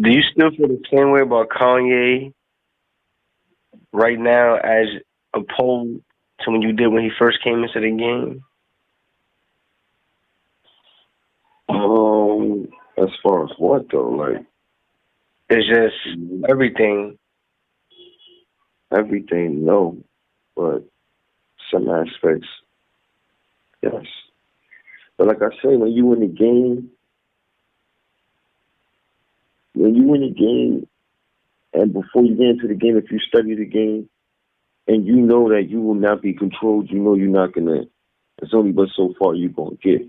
Do you still feel the same way about Kanye right now as opposed to when you did when he first came into the game? As far as what though, like It's just everything. everything, no, but some aspects, yes. But like I say, when you win the game, and before you get into the game, if you study the game and you know that you will not be controlled, you know you're not gonna. It's only but so far you're gonna get.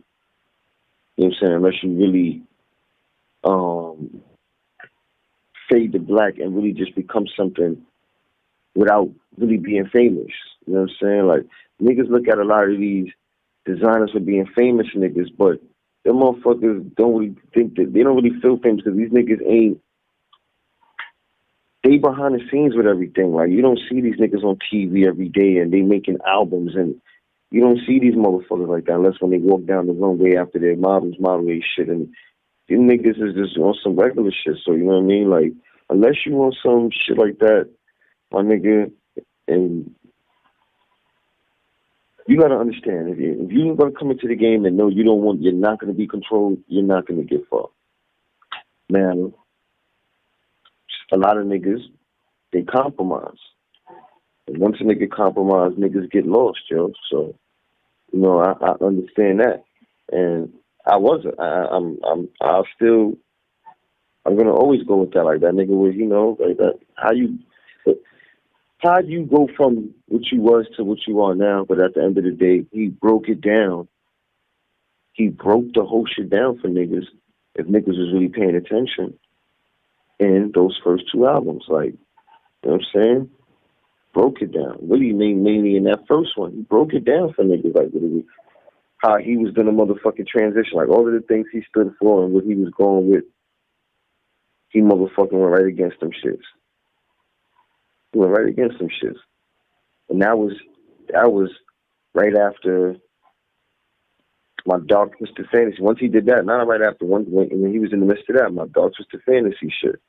You know what I'm saying? Unless you really um, fade to black and really just become something without really being famous. You know what I'm saying? Like niggas look at a lot of these designers for being famous niggas, but them motherfuckers don't really think that they don't really feel famous because these niggas ain't. They behind the scenes with everything. Like you don't see these niggas on TV every day and they making albums, and you don't see these motherfuckers like that unless when they walk down the runway after their models model their shit, and these niggas is just on some regular shit. So you know what I mean? Like unless you want some shit like that, my nigga, and you gotta understand if you're gonna come into the game and know you're not gonna be controlled, you're not gonna get far. Man, a lot of niggas they compromise. And once a nigga compromise, niggas get lost, yo. So you know I understand that, and I wasn't. I'm gonna always go with that. Like that nigga was, like that. How you go from what you was to what you are now, but at the end of the day, he broke it down. He broke the whole shit down for niggas if niggas was really paying attention in those first two albums. Like, you know what I'm saying? Broke it down. Really, mainly in that first one. He broke it down for niggas, like, really, how he was gonna motherfucking transition. Like, all of the things he stood for and what he was going with, he motherfucking went right against them shits. He went right against them shits. And that was right after my Dark Twisted Fantasy. Once he did that, not right after when he was in the midst of that, my Dark Twisted Fantasy shit.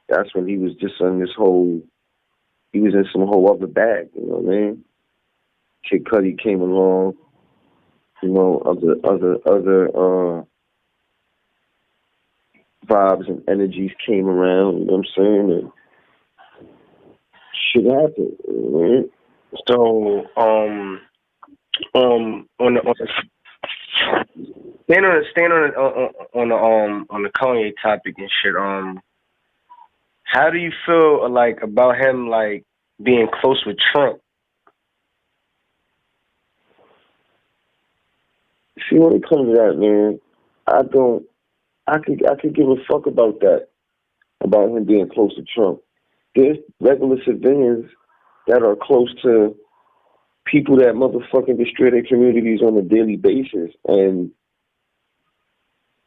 That's when he was just on this whole, he was in some whole other bag, you know what I mean? Kid Cudi came along, other vibes and energies came around, you know what I'm saying? And shit happened, right? So, on the on the Kanye topic and shit. How do you feel like about him like being close with Trump? See, when it comes to that, man, I could give a fuck about that, about him being close to Trump. There's regular civilians that are close to people that motherfucking destroy their communities on a daily basis, and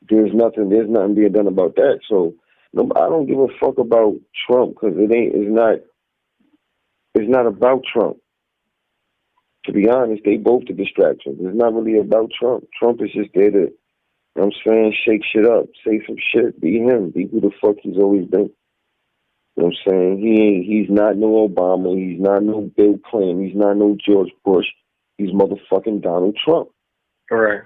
there's nothing being done about that. So no, I don't give a fuck about Trump because it's not about Trump. To be honest, they both the distractions. It's not really about Trump. Trump is just there to, you know what I'm saying, shake shit up, say some shit, be him, be who the fuck he's always been. You know what I'm saying? He's not no Obama, he's not no Bill Clinton, he's not no George Bush, he's motherfucking Donald Trump. All right.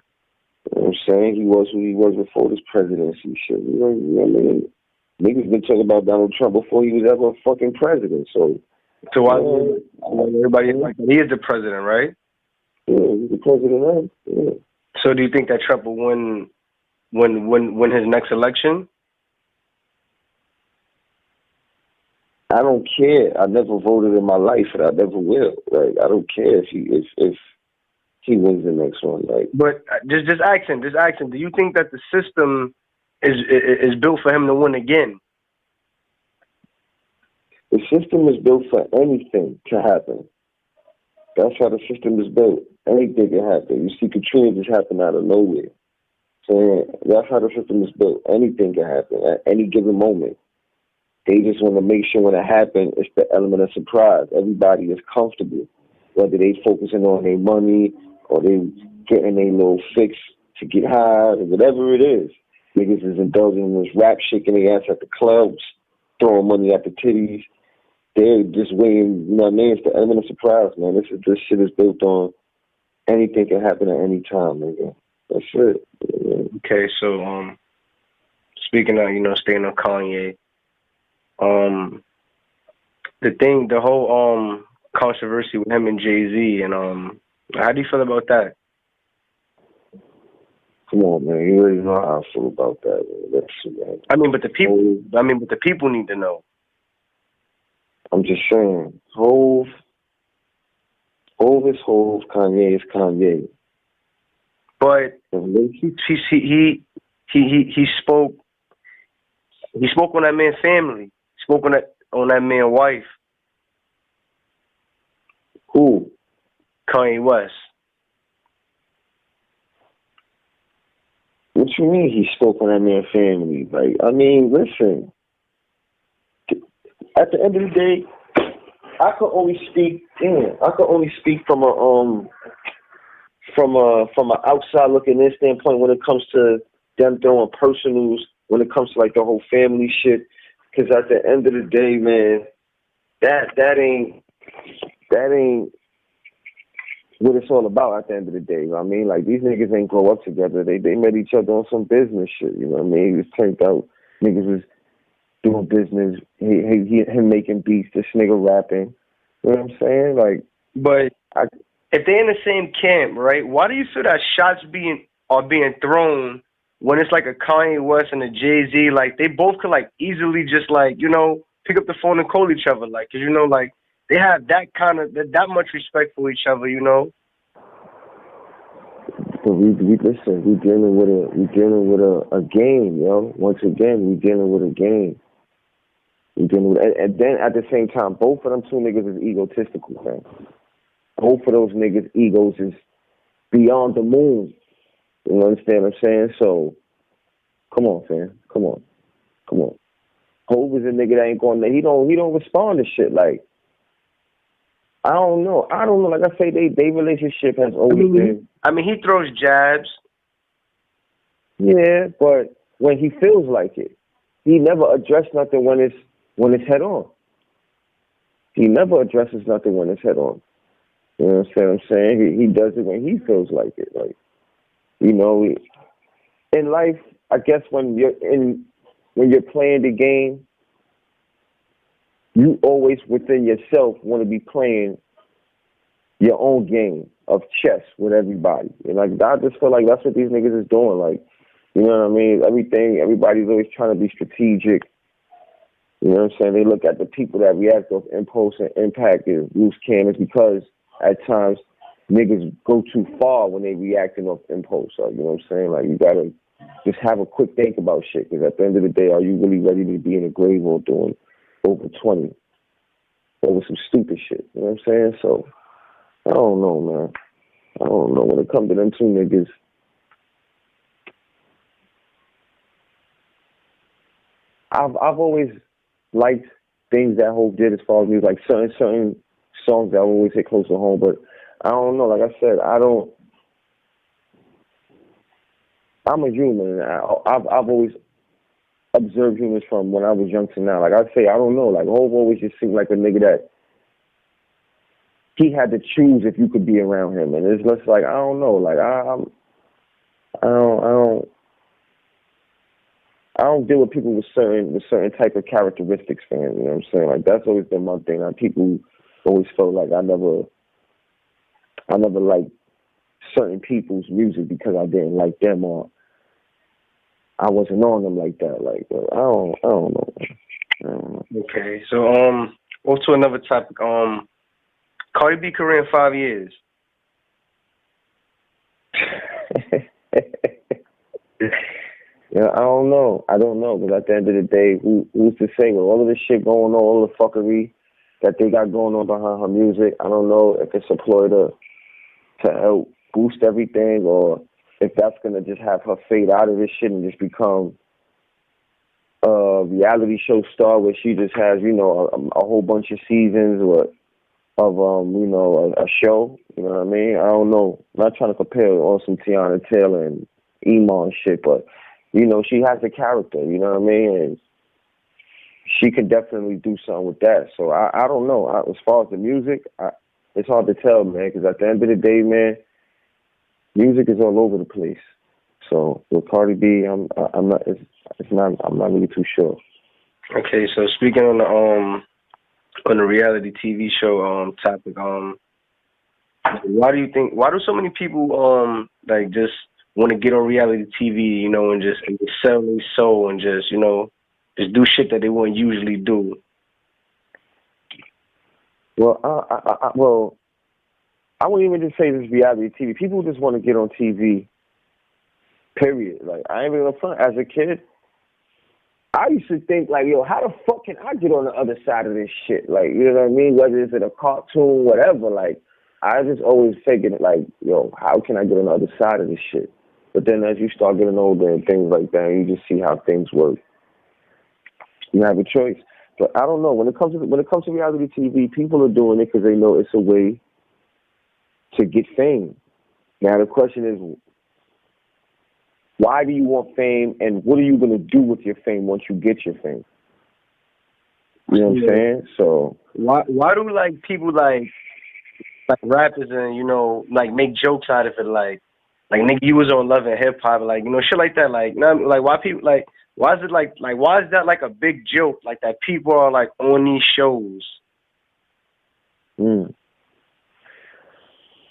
You know what I'm saying? He was who he was before this presidency shit. You know what I mean? Niggas been talking about Donald Trump before he was ever a fucking president, so why everybody like he is the president, right? Yeah, he's the president now. Yeah. So do you think that Trump will win his next election? I don't care. I never voted in my life, and I never will. Like, I don't care if he wins the next one. Like, but just asking. Do you think that the system is built for him to win again? The system is built for anything to happen. That's how the system is built. Anything can happen. You see, Katrina just happened out of nowhere. So that's how the system is built. Anything can happen at any given moment. They just want to make sure when it happens, it's the element of surprise. Everybody is comfortable, whether they focusing on their money or they getting their little fix to get high or whatever it is. Niggas is indulging in this rap, shaking their ass at the clubs, throwing money at the titties. They're just waiting, you know what I mean? It's the element of surprise, man. This shit is built on anything can happen at any time, nigga. That's it. Yeah. Okay, so speaking of, you know, staying on Kanye, the whole controversy with him and Jay-Z, and how do you feel about that? Come on, man. You already know how I feel about that, man. Man. I mean, but the people need to know. I'm just saying, Hove is Hove, Kanye is Kanye. But he spoke on that man's family. He spoke on that man's wife. Who? Kanye West. What you mean he spoke on that man's family? Like, I mean, listen. At the end of the day, I could only speak from an outside looking in standpoint when it comes to them throwing personals, when it comes to like the whole family shit. Because at the end of the day, man, that ain't what it's all about. At the end of the day, you know what I mean? Like, these niggas ain't grow up together. They met each other on some business shit. You know what I mean? It was turned out niggas was doing business. Him making beats. This nigga rapping. You know what I'm saying? Like, but if they're in the same camp, right? Why do you feel that shots are being thrown when it's like a Kanye West and a Jay-Z? Like, they both could like easily just like, you know, pick up the phone and call each other, like, 'cause you know, like, they have that much respect for each other, you know. But we listen. We dealing with a game, yo. Once again, we dealing with a game. And then at the same time, both of them two niggas is egotistical, man. Both of those niggas' egos is beyond the moon. You understand what I'm saying? So, come on, fam. Come on. Hov is a nigga that ain't going. He don't respond to shit. Like, I don't know. Like I say, they relationship has always been. I mean, he throws jabs. Yeah, but when he feels like it, he never addressed nothing when it's head on. He never addresses nothing when it's head on. You know what I'm saying? He does it when he feels like it. Like, you know, in life, I guess when you're playing the game, you always within yourself want to be playing your own game of chess with everybody. And like, I just feel like that's what these niggas is doing. Like, you know what I mean? Everybody's always trying to be strategic. You know what I'm saying? They look at the people that react off impulse and impact as loose cannons, because at times niggas go too far when they reacting off impulse. So, you know what I'm saying? Like, you gotta just have a quick think about shit, because at the end of the day, are you really ready to be in a grave or doing over 20 over some stupid shit? You know what I'm saying? So, I don't know, man. I don't know. When it comes to them two niggas, I've always liked things that Hope did as far as music, like certain songs that always hit close to home. But I don't know. Like I said, I'm a human. I've always observed humans from when I was young to now. Like I say, I don't know. Like Hope always just seemed like a nigga that he had to choose if you could be around him, and it's just like, I don't know. Like I don't deal with people with certain type of characteristics, man. You know what I'm saying? Like, that's always been my thing. Like, people always felt like I never liked certain people's music because I didn't like them, or I wasn't on them like that. Like, I don't know. Okay, so on to another topic. Cardi B career in 5 years. Yeah, I don't know. Because at the end of the day, who's to say, with all of this shit going on, all the fuckery that they got going on behind her music, I don't know if it's a ploy to help boost everything, or if that's gonna just have her fade out of this shit and just become a reality show star where she just has, you know, a whole bunch of seasons of you know, a show. You know what I mean? I don't know. I'm not trying to compare on some Tiana Taylor and Iman shit, but you know, she has a character, you know what I mean? And she can definitely do something with that. So I don't know. As far as the music, it's hard to tell, man, because at the end of the day, man, music is all over the place. So with Cardi B, I'm not. I'm not really too sure. Okay, so speaking on the reality TV show topic, why do you think? Why do so many people like just want to get on reality TV, you know, and just sell their soul and just just do shit that they wouldn't usually do? Well, I wouldn't even just say this reality TV. People just want to get on TV. Period. Like I ain't even gonna front. As a kid, I used to think like, yo, how the fuck can I get on the other side of this shit? Like, you know what I mean? Whether it's in a cartoon, whatever. Like, I just always figured like, yo, how can I get on the other side of this shit? But then as you start getting older and things like that, you just see how things work. You have a choice. But I don't know. When it comes to reality TV, people are doing it because they know it's a way to get fame. Now the question is, why do you want fame, and what are you going to do with your fame once you get your fame? You know what I'm saying? So why do like people like rappers and like make jokes out of it, like nigga, you was on Love and Hip Hop, like shit like that, like why people like why is it like why is that like a big joke, like that people are like on these shows? I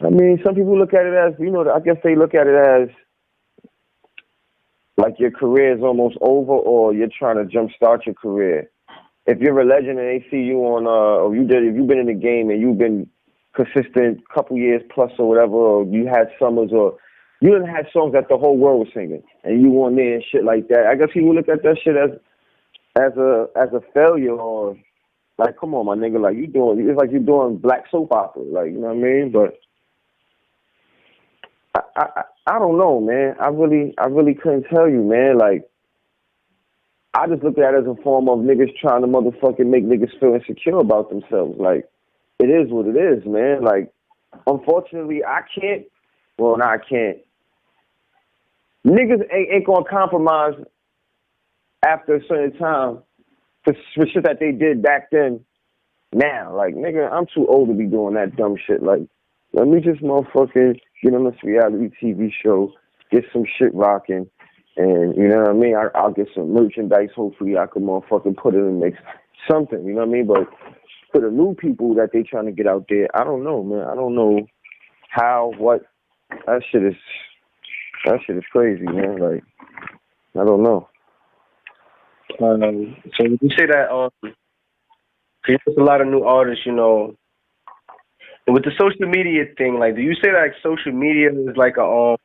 mean, some people look at it as, I guess they look at it as like your career is almost over, or you're trying to jumpstart your career. If you're a legend and they see you on, or if you've been in the game and you've been consistent, couple years plus or whatever, or you had summers, or you didn't have songs that the whole world was singing, and you on there and shit like that. I guess people look at that shit as a failure, or like, come on, my nigga, like it's like you're doing black soap opera, like, you know what I mean? But I don't know, man. I really couldn't tell you, man. Like, I just look at it as a form of niggas trying to motherfucking make niggas feel insecure about themselves. Like, it is what it is, man. Like, unfortunately, I can't. Well, no, I can't. Niggas ain't gonna compromise after a certain time for shit that they did back then. Now, like, nigga, I'm too old to be doing that dumb shit. Like, let me just motherfucking get on this reality TV show, get some shit rocking, and you know what I mean? I'll get some merchandise. Hopefully I can motherfucking put it in mix something, you know what I mean? But for the new people that they trying to get out there, I don't know, man. I don't know how, what. That shit is crazy, man. Like, I don't know. So would you say that, because there's a lot of new artists, with the social media thing, like, do you say that like social media is like I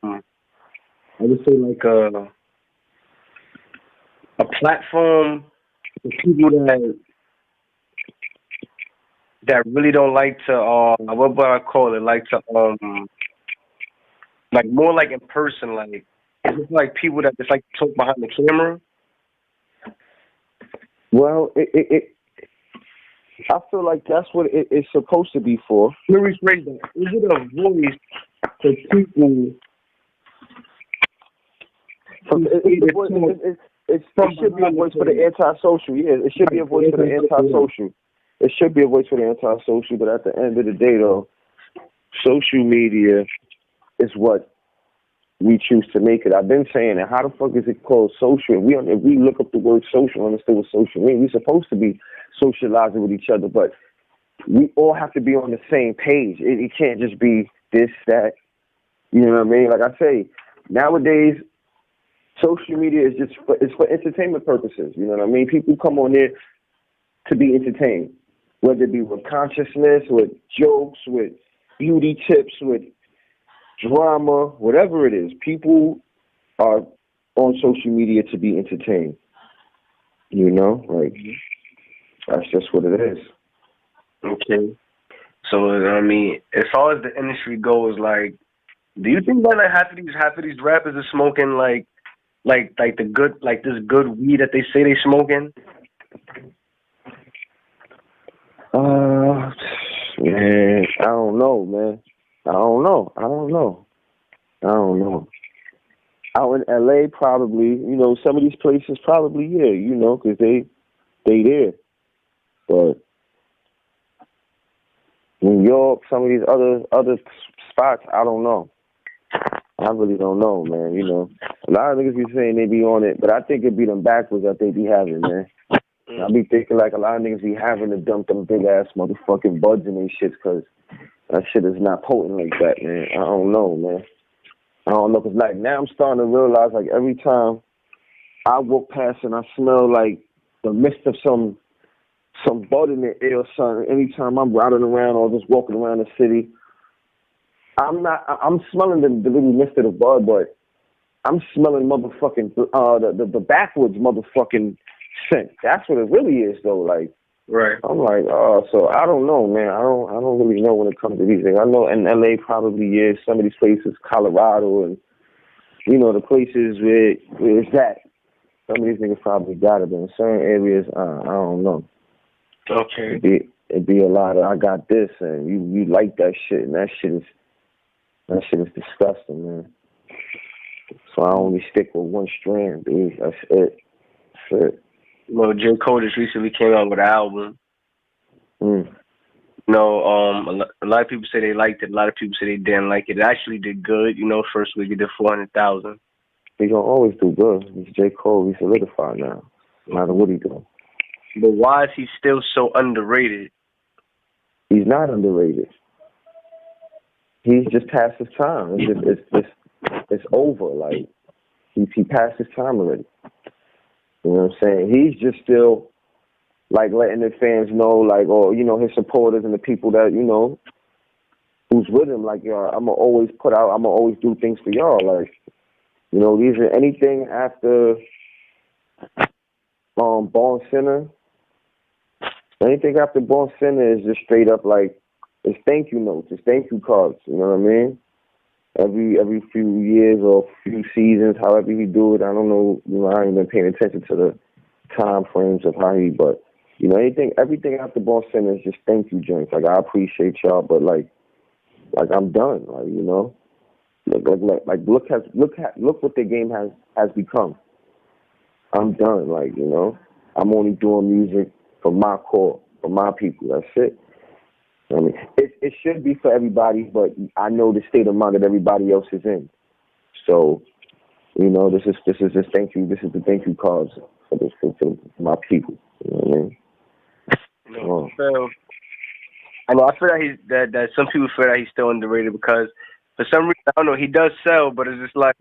would say like a platform for people that really don't like to what would I call it, like to like more like in person, like it's like people that just like talk behind the camera? Well, I feel like that's what it's supposed to be for. Let me rephrase that. Is it a voice for people? It should be a voice for the antisocial. Yeah, it should be a voice for the antisocial. It should be a voice for the antisocial. But at the end of the day, though, social media is what we choose to make it. I've been saying it. How the fuck is it called social? If we look up the word social, understand what social means. We're supposed to be socializing with each other, but we all have to be on the same page. It can't just be this, that. You know what I mean? Like I say, nowadays, social media is it's for entertainment purposes. You know what I mean? People come on there to be entertained, whether it be with consciousness, with jokes, with beauty tips, with drama, whatever it is. People are on social media to be entertained. You know, like, that's just what it is. Okay. So, I mean, as far as the industry goes, like, do you think that like half of these rappers are smoking like the good, like this good weed that they say they smoking? Man, I don't know, man. I don't know. Out in LA, probably, you know, some of these places probably, yeah, you know, because they there. But New York, some of these other spots, I don't know. I really don't know, man. You know, a lot of niggas be saying they be on it, but I think it be them backwards that they be having, man. I be thinking like a lot of niggas be having to dump them big ass motherfucking buds in these shits because that shit is not potent like that, man. I don't know, man. I don't know, cause like now I'm starting to realize like every time I walk past and I smell like the mist of some bud in the air or something. Anytime I'm riding around or just walking around the city, I'm smelling the little mist of the bud, but I'm smelling motherfucking the backwoods motherfucking scent. That's what it really is though. Like, right. I'm like, so I don't know, man. I don't really know when it comes to these things. I know in LA probably is some of these places, Colorado, and you know the places where it's at. Some of these niggas probably got it, but in certain areas, I don't know. Okay. It'd be a lot of I got this, and you like that shit, and that shit is disgusting, man. So I only stick with one strand, dude. That's it. That's it. Well, J. Cole just recently came out with an album. Mm. You know, a lot of people say they liked it. A lot of people say they didn't like it. It actually did good. You know, first week it did 400,000. He gonna always do good. He's J. Cole. He's solidified now. No matter what he do. But why is he still so underrated? He's not underrated. He's just past his time. It's over. Like he passed his time already. You know what I'm saying? He's just still like letting the fans know, like, or you know, his supporters and the people that you know who's with him. Like, yo, I'm gonna always do things for y'all. Like, you know, these are anything after Born Center. Anything after Born Center is just straight up like it's thank you notes, it's thank you cards. You know what I mean? Every few years or few seasons, however he do it, I don't know. You know, I ain't been paying attention to the time frames of how he, but you know, everything after Born Center is just thank you joints. Like I appreciate y'all, but like I'm done. Like you know, look what the game has become. I'm done. Like you know, I'm only doing music for my core, for my people. That's it. I mean, it should be for everybody, but I know the state of mind that everybody else is in. So, you know, this is just thank you. This is the thank you cards for my people. You know what I mean? No, so, I feel that some people feel that he's still underrated because for some reason I don't know he does sell, but it's just like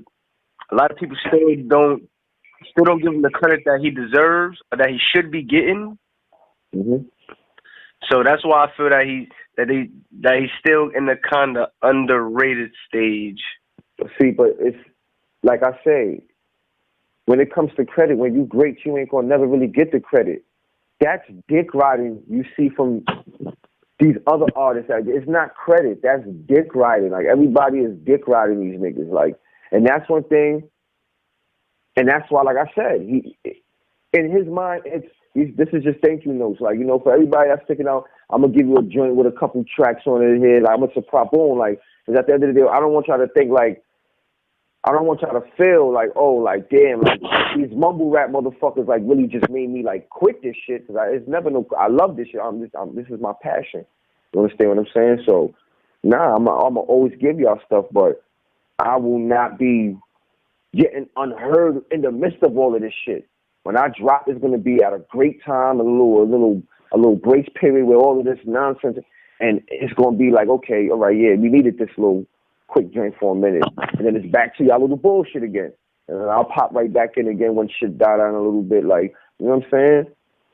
a lot of people still don't give him the credit that he deserves or that he should be getting. Mm-hmm. So that's why I feel that he's still in the kind of underrated stage. See, but it's like I say, when it comes to credit, when you great, you ain't gonna never really get the credit. That's dick riding. You see from these other artists, it's not credit. That's dick riding. Like everybody is dick riding these niggas. Like, and that's one thing. And that's why, like I said, he in his mind, this is just thank you notes. Like, you know, for everybody that's sticking out, I'm going to give you a joint with a couple tracks on it here. Like, I'm going to prop on. Like, because at the end of the day, I don't want y'all to think, like, I don't want y'all to feel like, oh, like, damn, like, these mumble rap motherfuckers, like, really just made me, like, quit this shit. Because it's never no, I love this shit. This is my passion. You understand what I'm saying? So, nah, I'm going to always give y'all stuff, but I will not be getting unheard in the midst of all of this shit. When I drop, it's going to be at a great time, a little grace period with all of this nonsense, and it's going to be like, okay, all right, yeah, we needed this little quick drink for a minute, and then it's back to y'all little bullshit again, and then I'll pop right back in again when shit die down a little bit, like, you know what I'm saying?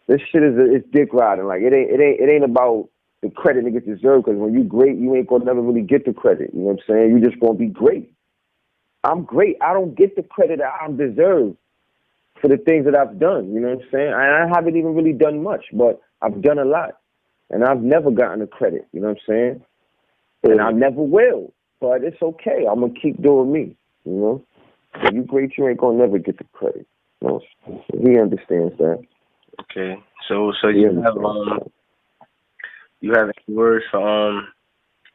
This shit it's dick riding, like it ain't about the credit niggas deserve, because when you great, you ain't gonna never really get the credit, you know what I'm saying? You just gonna be great. I'm great. I don't get the credit that I deserve for the things that I've done, you know what I'm saying? I haven't even really done much, but I've done a lot. And I've never gotten the credit, you know what I'm saying? And I never will, but it's okay. I'm going to keep doing me, you know? If you great, you ain't going to never get the credit. You know? He understands that. Okay. So you have any words for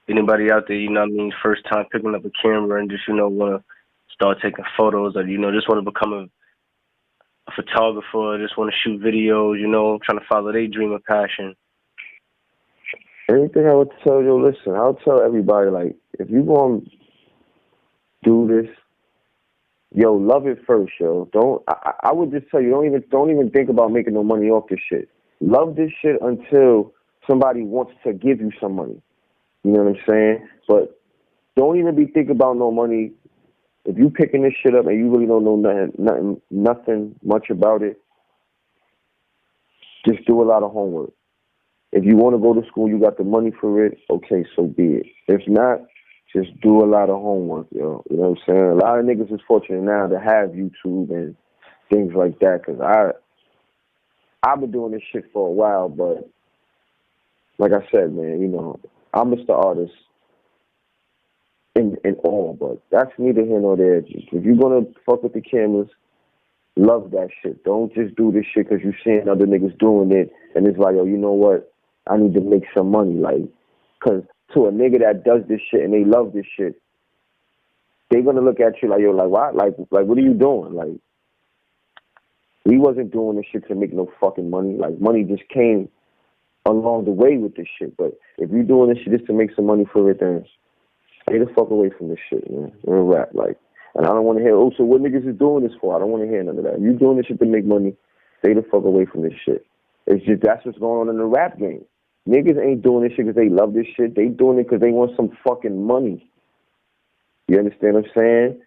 anybody out there, you know what I mean, first time picking up a camera and just, you know, want to start taking photos, or just want to become a photographer, just want to shoot videos, trying to follow their dream or passion? Anything I would tell you, listen, I'll tell everybody, like, if you gonna do this, yo, love it first, yo. I would just tell you, don't even think about making no money off this shit. Love this shit until somebody wants to give you some money. You know what I'm saying? But don't even be thinking about no money. If you picking this shit up and you really don't know nothing much about it, just do a lot of homework. If you want to go to school, you got the money for it, okay, so be it. If not, just do a lot of homework, yo. You know what I'm saying? A lot of niggas is fortunate now to have YouTube and things like that, because I've been doing this shit for a while, but like I said, man, I'm Mr. Artist in all, but that's neither here nor there. If you're going to fuck with the cameras, love that shit. Don't just do this shit because you're seeing other niggas doing it, and it's like, yo, you know what? I need to make some money, like, because to a nigga that does this shit and they love this shit, they gonna look at you like, yo, like, what? Like, what are you doing? Like, we wasn't doing this shit to make no fucking money. Like, money just came along the way with this shit. But if you doing this shit just to make some money for it, then stay the fuck away from this shit, man. We're a rap, like, and I don't want to hear, oh, so what niggas is doing this for? I don't want to hear none of that. You doing this shit to make money, stay the fuck away from this shit. It's just, that's what's going on in the rap game. Niggas ain't doing this shit because they love this shit. They doing it because they want some fucking money. You understand what I'm saying?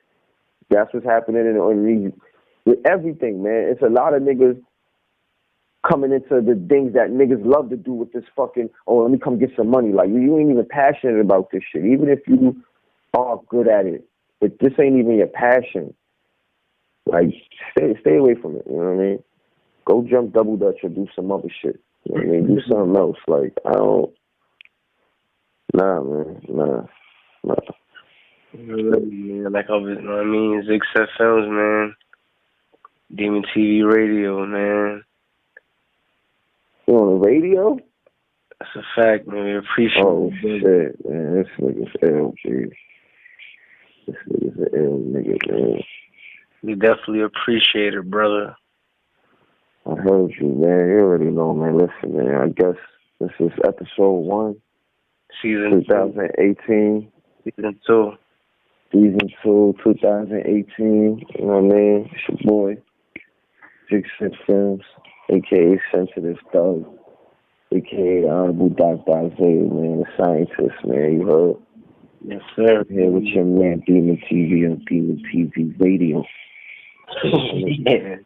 That's what's happening with everything, man. It's a lot of niggas coming into the things that niggas love to do with this fucking, oh, let me come get some money. Like, you ain't even passionate about this shit. Even if you are good at it, but this ain't even your passion. Like, stay away from it, you know what I mean? Go jump double dutch or do some other shit. You know what I mean? Do something else. Like, nah, man. Nah. Man, like I was, you know what I mean? Zigsetflimz, man. Demontv radio, man. You on the radio? That's a fact, man. We appreciate it. Oh, shit, man. This nigga's ill, G. This nigga's an ill nigga, man. We definitely appreciate it, brother. I heard you, man. You already know, man. Listen, man. I guess this is episode 1. Season 2018. Season 2. Season 2, 2018. You know what I mean? It's your boy, Zigsetflimz, a.k.a. Sensitive Thug, a.k.a. the Honorable Dr. Isaiah, man. The scientist, man. You heard? Yes, sir. I'm here with your man, Demontv on Demontv Radio. Yeah.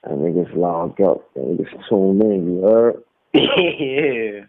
And niggas log up. Niggas tune in, you heard? Yeah.